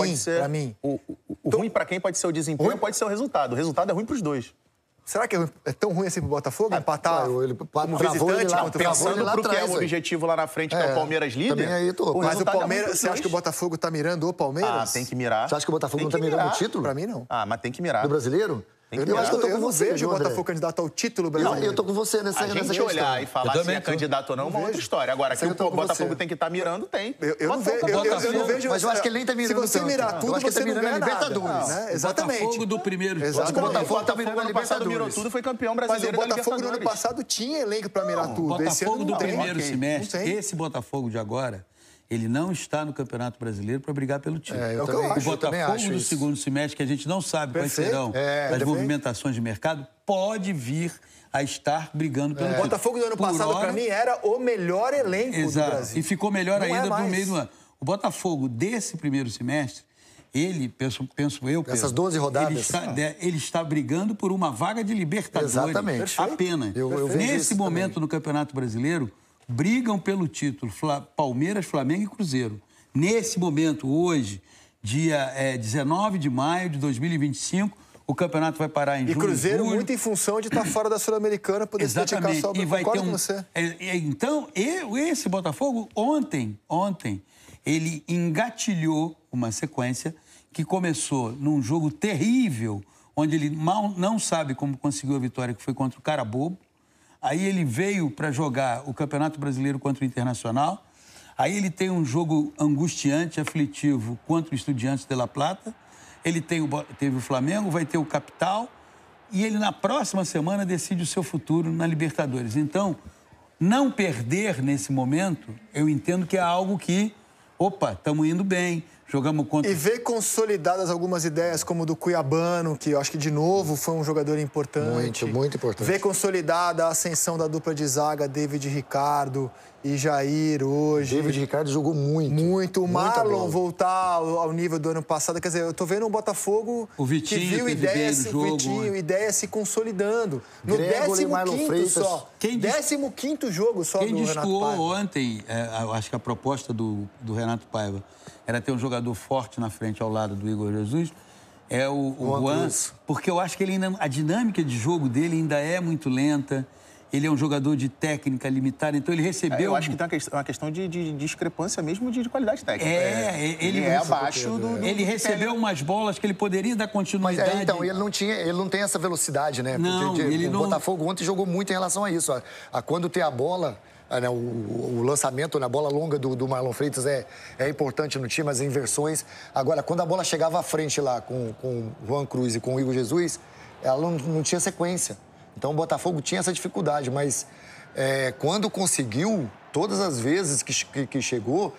pode ser... Pra mim. O ruim pra quem pode ser o desempenho, pode ser o resultado. O resultado é ruim pros dois. Será que é tão ruim assim pro Botafogo? Empatar como visitante contra o Pensando Flamengo? pro que é o objetivo lá na frente, que é o Palmeiras líder. Aí, mas o Palmeiras, você acha que o Botafogo tá mirando o Palmeiras? Ah, tem que mirar. Você acha que o Botafogo não tá mirando o título? Pra mim, não. Ah, mas tem que mirar. Do brasileiro? Eu acho que eu não vejo o Botafogo candidato ao título brasileiro. Não, eu tô com você nessa questão. A gente olhar e falar se é candidato ou não é uma outra história. Agora, que o Botafogo tem que estar mirando, tem. Eu não vejo... Mas eu acho que ele nem tá mirando. Se você mirar tudo, você não ganha Libertadores, né? Exatamente. O Botafogo do primeiro. Exatamente. O Botafogo tá mirando a ano passado Libertadores. mirou tudo, foi campeão brasileiro. Mas o Botafogo no ano passado tinha elenco pra mirar tudo. O Botafogo do primeiro Okay. semestre, esse Botafogo de agora, ele não está no Campeonato Brasileiro para brigar pelo título. O Botafogo do segundo semestre, que a gente não sabe quais serão as movimentações de mercado, pode vir a estar brigando pelo título. O Botafogo do ano passado, para mim, era o melhor elenco do Brasil. E ficou melhor ainda no meio do ano. O Botafogo desse primeiro semestre, ele, penso eu... Essas 12 rodadas. Ele está brigando por uma vaga de Libertadores. Exatamente. Apenas. Nesse momento, no Campeonato Brasileiro, brigam pelo título Palmeiras, Flamengo e Cruzeiro. Nesse momento, hoje, dia 19 de maio de 2025, o campeonato vai parar em junho. E Cruzeiro muito em função de estar fora da Sul-Americana, poder se dedicar só ao concordo com você. Então, esse Botafogo, ontem, ele engatilhou uma sequência que começou num jogo terrível, onde ele mal não sabe como conseguiu a vitória, que foi contra o Carabobo. Aí ele veio para jogar o Campeonato Brasileiro contra o Internacional. Aí ele tem um jogo angustiante, aflitivo contra o Estudiantes de La Plata. Ele teve o Flamengo, vai ter o Capital. E ele, na próxima semana, decide o seu futuro na Libertadores. Então, não perder nesse momento, eu entendo que é algo que... Opa, estamos indo bem. Jogamos contra... E ver consolidadas algumas ideias, como o do Cuiabano, que eu acho que, de novo, foi um jogador importante. Muito importante. Ver consolidada a ascensão da dupla de zaga, David Ricardo e Jair hoje. David Ricardo jogou muito. Muito. O Marlon voltar ao nível do ano passado. Quer dizer, eu tô vendo um Botafogo Vitinho, que viu ideia se consolidando. No 15º só. 15º jogo só do Renato Paiva. Quem destoou ontem, eu acho que a proposta do Renato Paiva era ter um jogador forte na frente ao lado do Igor Jesus, é o Juan, porque eu acho que a dinâmica de jogo dele ainda é muito lenta. Ele é um jogador de técnica limitada, então ele recebeu... eu acho que tem uma questão de discrepância mesmo de qualidade técnica. Ele é abaixo do... Ele recebeu umas bolas que ele poderia dar continuidade. Mas então, ele não tem essa velocidade, né? Não, o Botafogo ontem jogou muito em relação a isso. A quando tem a bola... O lançamento na bola longa do Marlon Freitas é importante no time, as inversões. Agora, quando a bola chegava à frente lá com o Juan Cruz e com o Igor Jesus, ela não tinha sequência. Então, o Botafogo tinha essa dificuldade, mas quando conseguiu, todas as vezes que chegou,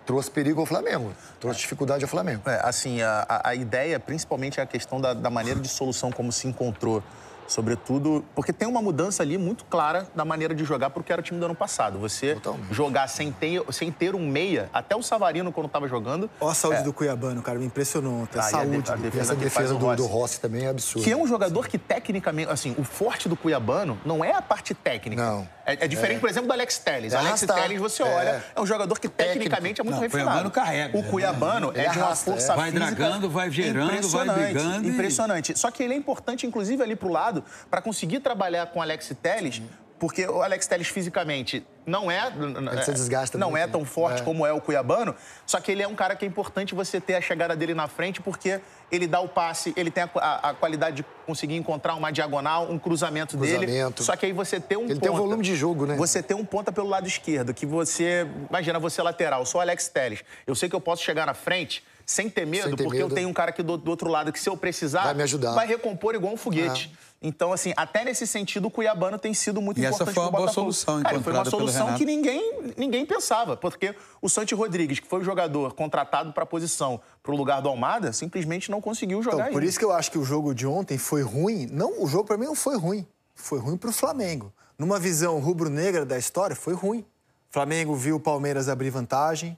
trouxe perigo ao Flamengo, trouxe dificuldade ao Flamengo. Assim, a ideia, principalmente, é a questão da maneira de solução como se encontrou. Sobretudo, porque tem uma mudança ali muito clara da maneira de jogar para o que era o time do ano passado. Você jogar sem ter um meia, até o Savarino, quando estava jogando... Olha a saúde do Cuiabano, cara, me impressionou. A saúde. Essa defesa do Rossi também é absurda. Que é um jogador que, tecnicamente, assim, o forte do Cuiabano não é a parte técnica. Não. É diferente, por exemplo, do Alex Telles. Alex Telles, você olha, é um jogador que, tecnicamente, é muito refinado. O Cuiabano carrega. O Cuiabano é de uma força vai física... Vai dragando, vai gerando, vai brigando. Impressionante. Só que ele é importante, inclusive, ali pro lado, para conseguir trabalhar com o Alex Telles, porque o Alex Telles fisicamente não é tão forte como é o Cuiabano, só que ele é um cara que é importante você ter a chegada dele na frente, porque ele dá o passe, ele tem a qualidade de conseguir encontrar uma diagonal, um cruzamento dele. Só que aí você tem um ponta. Ele tem um volume de jogo, né? Você tem um ponta pelo lado esquerdo, que você... Imagina, você lateral, sou o Alex Telles. Eu sei que eu posso chegar na frente sem ter medo, porque eu tenho um cara aqui do outro lado que, se eu precisar, vai me ajudar, vai recompor igual um foguete. Então, assim, até nesse sentido, o Cuiabano tem sido muito importante para o Botafogo. Essa foi uma boa solução encontrada foi uma solução que ninguém pensava, porque o Santi Rodrigues, que foi o jogador contratado para a posição, para o lugar do Almada, simplesmente não conseguiu jogar ainda. Por isso que eu acho que o jogo de ontem foi ruim. Não, o jogo para mim não foi ruim. Foi ruim para o Flamengo. Numa visão rubro-negra da história, foi ruim. O Flamengo viu o Palmeiras abrir vantagem,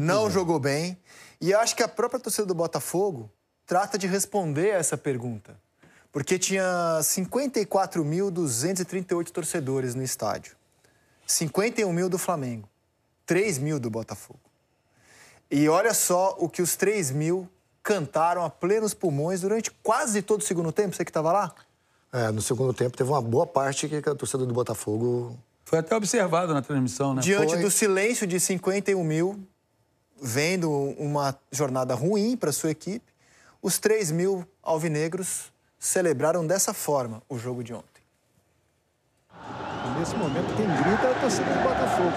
não jogou bem. E eu acho que a própria torcida do Botafogo trata de responder a essa pergunta. Porque tinha 54.238 torcedores no estádio. 51 mil do Flamengo. 3 mil do Botafogo. E olha só o que os 3 mil cantaram a plenos pulmões durante quase todo o segundo tempo. Você que estava lá? No segundo tempo teve uma boa parte que a torcida do Botafogo... Foi até observado na transmissão, né? Diante do silêncio de 51 mil, vendo uma jornada ruim para sua equipe, os 3 mil alvinegros celebraram dessa forma o jogo de ontem. Nesse momento, quem grita é a torcida do Botafogo.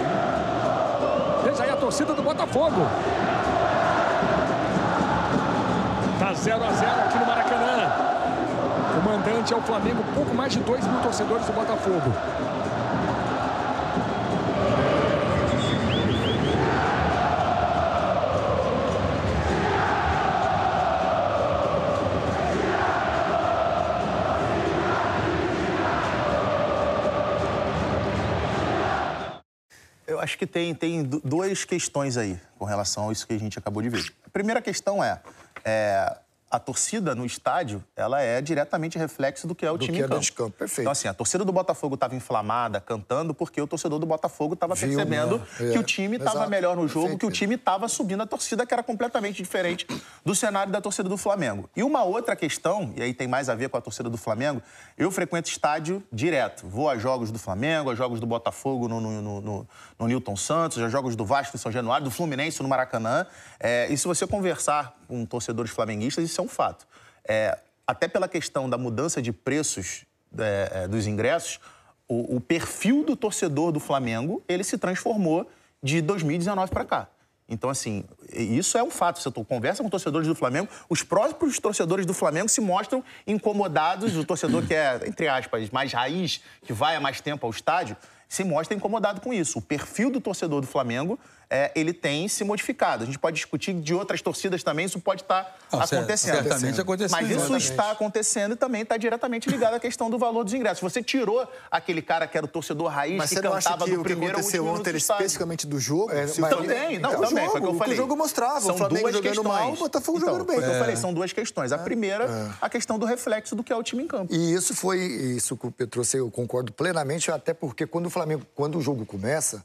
Veja aí a torcida do Botafogo. Tá 0-0 aqui no Maracanã. O mandante é o Flamengo, pouco mais de 2 mil torcedores do Botafogo. Eu acho que tem duas questões aí com relação a isso que a gente acabou de ver. A primeira questão é a torcida no estádio, ela é diretamente reflexo do que é o time em campo. Perfeito. Então, assim, a torcida do Botafogo estava inflamada, cantando, porque o torcedor do Botafogo estava percebendo que o time estava melhor no jogo, que o time estava subindo a torcida, que era completamente diferente do cenário da torcida do Flamengo. E uma outra questão, e aí tem mais a ver com a torcida do Flamengo, eu frequento estádio direto. Vou a jogos do Flamengo, a jogos do Botafogo no Newton Santos, a jogos do Vasco no São Januário, do Fluminense no Maracanã. E se você conversar com torcedores flamenguistas, isso é um fato. Até pela questão da mudança de preços dos ingressos, o perfil do torcedor do Flamengo, ele se transformou de 2019 para cá. Então, assim, isso é um fato. Você conversa com torcedores do Flamengo, os próprios torcedores do Flamengo se mostram incomodados. O torcedor que é, entre aspas, mais raiz, que vai há mais tempo ao estádio, se mostra incomodado com isso. O perfil do torcedor do Flamengo, ele tem se modificado. A gente pode discutir de outras torcidas também, isso pode estar acontecendo. Certamente acontecendo. Mas isso está acontecendo e também está diretamente ligado à questão do valor dos ingressos. Você tirou aquele cara que era o torcedor raiz, que cantava do primeiro ao último minuto do estádio. Especificamente do jogo? Também, também, foi o que eu falei. O jogo mostrava, são o Flamengo jogando questões. mal, o Botafogo jogando bem. Foi o que eu falei, são duas questões. A primeira, a questão do reflexo do que é o time em campo. E isso que o Pedro trouxe, eu concordo plenamente, até porque quando o jogo começa,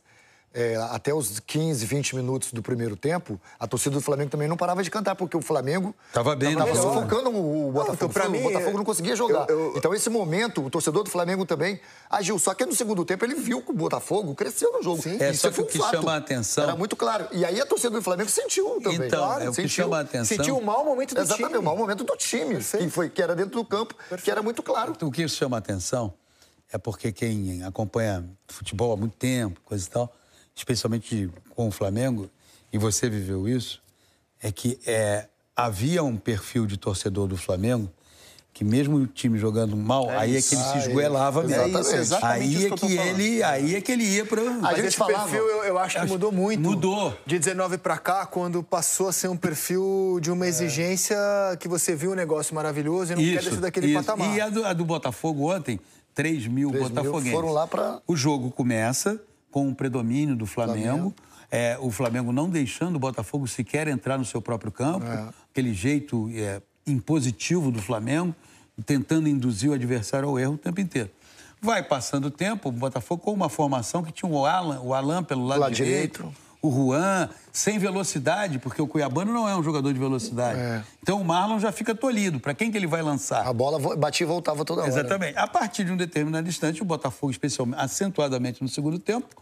até os 15, 20 minutos do primeiro tempo, a torcida do Flamengo também não parava de cantar, porque o Flamengo estava bem na bola, sufocando o Botafogo. Então, pra mim, o Botafogo não conseguia jogar. Então, esse momento, o torcedor do Flamengo também agiu. Só que no segundo tempo, ele viu que o Botafogo cresceu no jogo. Sim. Só que o que chama a atenção... Era muito claro. E aí a torcida do Flamengo sentiu também. Então, claro, o que chama a atenção... Sentiu o mau momento do time. Exatamente, o mau momento do time, que era dentro do campo, que era muito claro. O que chama a atenção é porque quem acompanha futebol há muito tempo, coisa e tal, especialmente com o Flamengo, e você viveu isso, é que havia um perfil de torcedor do Flamengo que mesmo o time jogando mal, aí é que ele se esgoelava mesmo. Aí é que ele ia para... Mas esse perfil eu acho que mudou muito. Mudou. De 19 para cá, quando passou a ser um perfil de uma exigência que você viu um negócio maravilhoso e não quer descer daquele patamar. E a do Botafogo ontem, 3 mil botafoguenses. Foram lá para... O jogo começa com o predomínio do Flamengo. O Flamengo não deixando o Botafogo sequer entrar no seu próprio campo. Aquele jeito impositivo do Flamengo, tentando induzir o adversário ao erro o tempo inteiro. Vai passando o tempo, o Botafogo com uma formação que tinha o Alan pelo lado direito, o Juan, sem velocidade, porque o Cuiabano não é um jogador de velocidade. Então o Marlon já fica tolhido. Para quem que ele vai lançar? A bola batia e voltava toda hora. Exatamente. A partir de um determinado instante, o Botafogo, especialmente, acentuadamente no segundo tempo,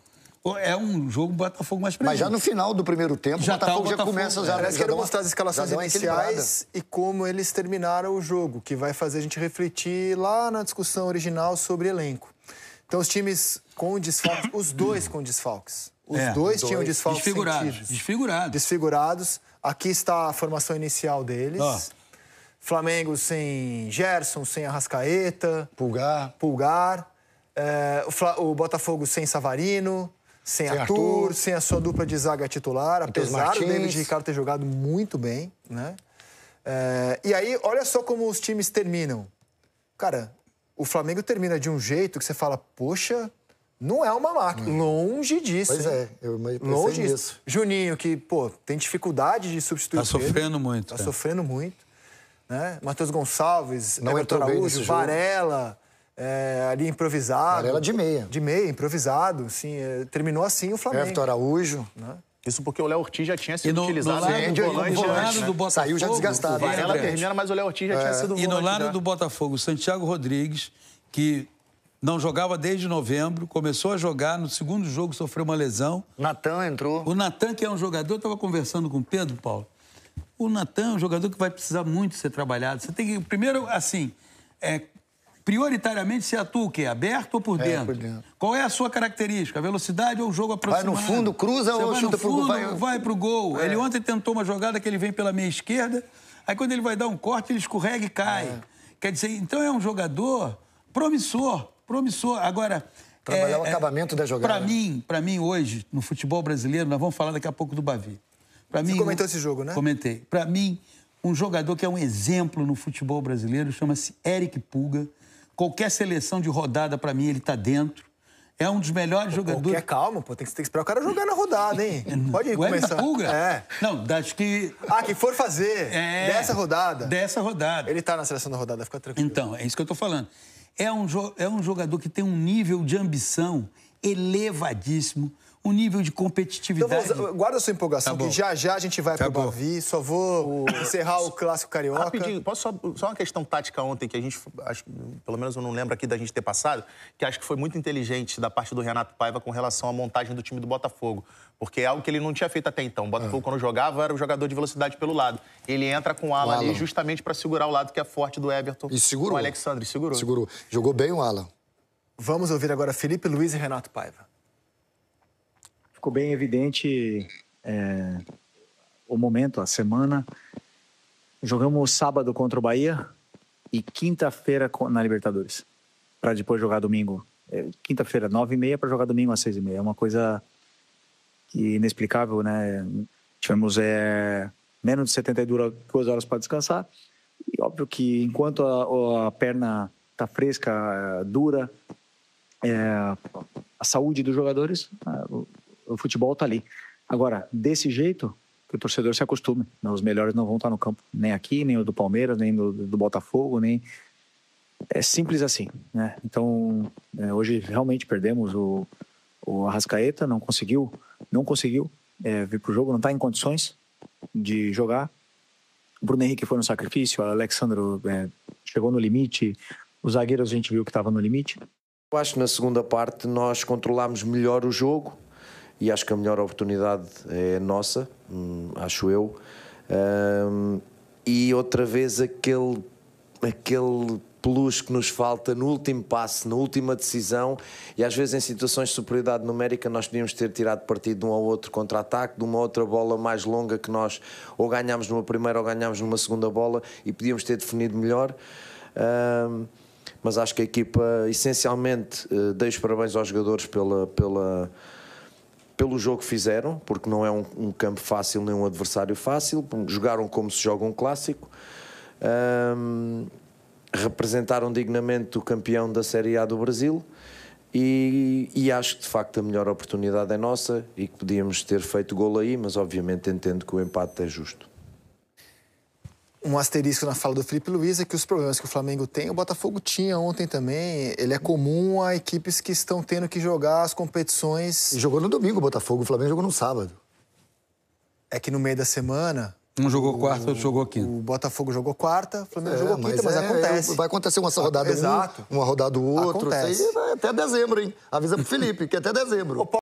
é um jogo Botafogo mais presente. Mas já no final do primeiro tempo, o Botafogo já começa... Parece que quero mostrar as escalações iniciais e como eles terminaram o jogo, que vai fazer a gente refletir lá na discussão original sobre elenco. Então, os times com desfalques, os dois com desfalques. Os dois tinham desfalques desfigurados. Aqui está a formação inicial deles. Flamengo sem Gerson, sem Arrascaeta. Pulgar. O Botafogo sem Savarino. Sem Arthur, sem a sua dupla de zaga titular, apesar do David Ricardo ter jogado muito bem, né? E aí, olha só como os times terminam. Cara, o Flamengo termina de um jeito que você fala, poxa, não é uma máquina. Longe disso. Pois eu longe disso. Juninho, que, tem dificuldade de substituir. Tá sofrendo muito. Tá sofrendo muito. Né? Matheus Gonçalves, Everton Araújo, Varela... ali improvisado. Varela de meia. De meia, improvisado. Assim, terminou assim o Flamengo. Everton Araújo. Né? Isso porque o Léo Ortiz já tinha sido utilizado. No lado do Botafogo, saiu já desgastado. O Varela termina, mas o Léo Ortiz já tinha sido volante. E no lado do Botafogo, o Santiago Rodrigues, que não jogava desde novembro, começou a jogar, no segundo jogo sofreu uma lesão. Natan entrou. O Natan, que é um jogador, eu estava conversando com o Pedro, Paulo. O Natan é um jogador que vai precisar muito ser trabalhado. Você tem que, primeiro, assim, prioritariamente, você atua o quê? Aberto ou por dentro? Por dentro. Qual é a sua característica? A velocidade ou o jogo aproximado? Vai no fundo, cruza ou chuta pro gol? Vai pro gol. Ele ontem tentou uma jogada que ele vem pela meia esquerda, aí quando ele vai dar um corte, ele escorrega e cai. Quer dizer, então é um jogador promissor. Agora... Trabalhar o acabamento da jogada. Para mim, hoje, no futebol brasileiro, nós vamos falar daqui a pouco do Bavi. Você comentou esse jogo, né? Comentei. Para mim, um jogador que é um exemplo no futebol brasileiro chama-se Eric Pulga. Qualquer seleção de rodada, para mim, ele está dentro. É um dos melhores jogadores... Calma, pô. Tem que esperar o cara jogar na rodada, hein? Pode começar. Eric Pulga? Não, das que... que for fazer dessa rodada. Dessa rodada. Ele tá na seleção da rodada, fica tranquilo. Então, é isso que eu tô falando. É um jogador que tem um nível de ambição elevadíssimo, um nível de competitividade... Então, guarda a sua empolgação, que já a gente vai pro Bavi. Só vou encerrar o Clássico Carioca. Rapidinho, posso só uma questão tática ontem, que a gente, pelo menos eu não lembro aqui da gente ter passado, que acho que foi muito inteligente da parte do Renato Paiva com relação à montagem do time do Botafogo. Porque é algo que ele não tinha feito até então. O Botafogo, quando jogava, era o jogador de velocidade pelo lado. Ele entra com o Alan ali justamente para segurar o lado que é forte do Everton. E segurou. O Alexandre segurou. Jogou bem o Alan. Vamos ouvir agora Felipe Luiz e Renato Paiva. Ficou bem evidente o momento, a semana. Jogamos sábado contra o Bahia e quinta-feira na Libertadores, para depois jogar domingo. Quinta-feira, 9h30, para jogar domingo às 6h30. É uma coisa inexplicável, né? Tivemos menos de 72 horas para descansar. E óbvio que enquanto a perna está fresca, dura, a saúde dos jogadores... O futebol está ali. Agora, desse jeito, que o torcedor se acostume. Os melhores não vão estar no campo. Nem aqui, nem o do Palmeiras, nem do Botafogo, nem... É simples assim, né? Então, hoje realmente perdemos o Arrascaeta, não conseguiu vir pro jogo, não está em condições de jogar. O Bruno Henrique foi no sacrifício, o Alexandre chegou no limite, os zagueiros a gente viu que estava no limite. Eu acho que na segunda parte nós controlámos melhor o jogo, e acho que a melhor oportunidade é nossa, acho eu. E outra vez aquele plus que nos falta no último passe, na última decisão, e às vezes em situações de superioridade numérica nós podíamos ter tirado partido de um ao outro contra-ataque, de uma outra bola mais longa que nós ou ganhámos numa primeira ou ganhámos numa segunda bola e podíamos ter definido melhor. Mas acho que a equipa, essencialmente, dei os parabéns aos jogadores pelo jogo que fizeram, porque não é um campo fácil nem um adversário fácil. Jogaram como se joga um clássico, representaram dignamente o campeão da Série A do Brasil e acho que de facto a melhor oportunidade é nossa e que podíamos ter feito golo aí, mas obviamente entendo que o empate é justo. Um asterisco na fala do Felipe Luiz é que os problemas que o Flamengo tem, o Botafogo tinha ontem também. Ele é comum a equipes que estão tendo que jogar as competições... E jogou no domingo o Botafogo, o Flamengo jogou no sábado. É que no meio da semana... Um jogou quarta, outro jogou quinta. O Botafogo jogou quarta, o Flamengo jogou quinta, mas acontece. Vai acontecer uma rodada uma rodada do outro. Acontece. Isso aí vai até dezembro, hein? Avisa pro Felipe, que é até dezembro.